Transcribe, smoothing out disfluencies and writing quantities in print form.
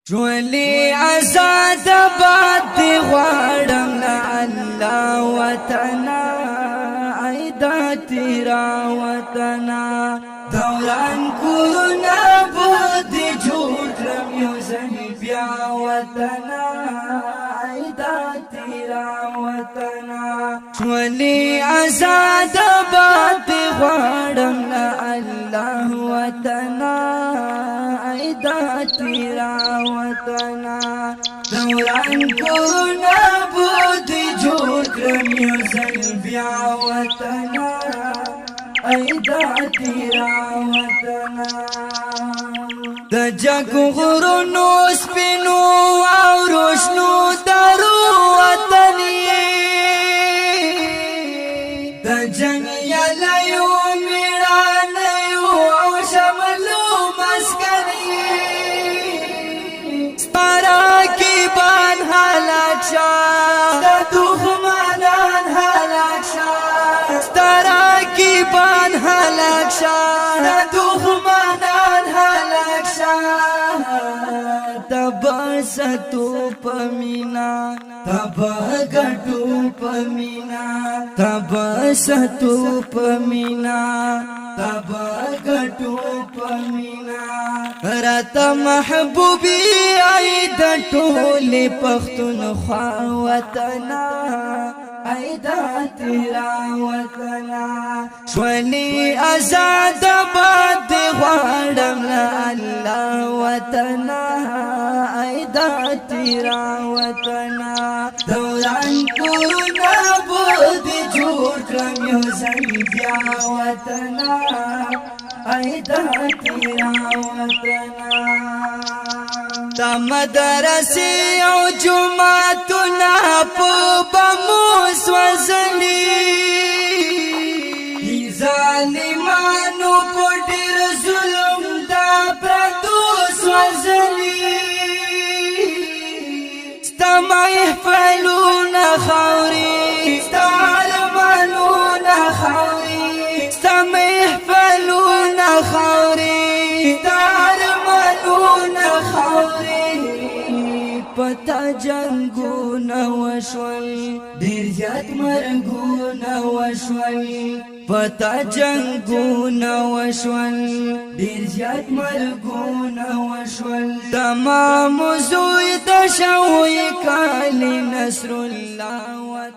ټولي آزاد باد غواړم له الله وطنا ایدا تیرا وطنا دوران کورونه بود جوړ کړم یو ځل بیا وطنا ایدا تیرا وطنا ټولي آزاد باد غواړم له الله وطنا ایدا تیرا وطنا دوران کورونه بود جوړ کړم یو ځل بیا وطنا ایدا تیرا وطنا د جګ غرونو سپینو او روشنو درو وطن د جنګ یلایو میړانیو او شملو مسکنی سپارا کی بان حالات شاه د دښمنان حالات شاه ستارا کی بان حالات شاه د دښمنان حالات شاه تبستو پمینا تبغټو پمینا تبستو پمینا تبغټو پمینا رات محبوبي اید ټول پختونخوا وطنا ایدا تیرا وطنا شولي آزاد باد غواړم له الله وطنا ایدا تیرا وطنا دوران کورونه بود جوړ کړم یو ځل بیا وطنا ایدا تیرا وطنا دا مدرسې او جمعتونه په بمو سوځلي ظالمانو په ډېر ظلم دا پردو سوځلي ستا محفلونه خاورې ستا ارمانونه خاورې ستا محفلونه خاورې ستا ارمانونه خاورې پتا جنگونه وشول ډېر زیات مرګونه وشول پتا جنگونه وشول ډېر زیات مرګونه وشول تمام زوی د شوی کال نصر الله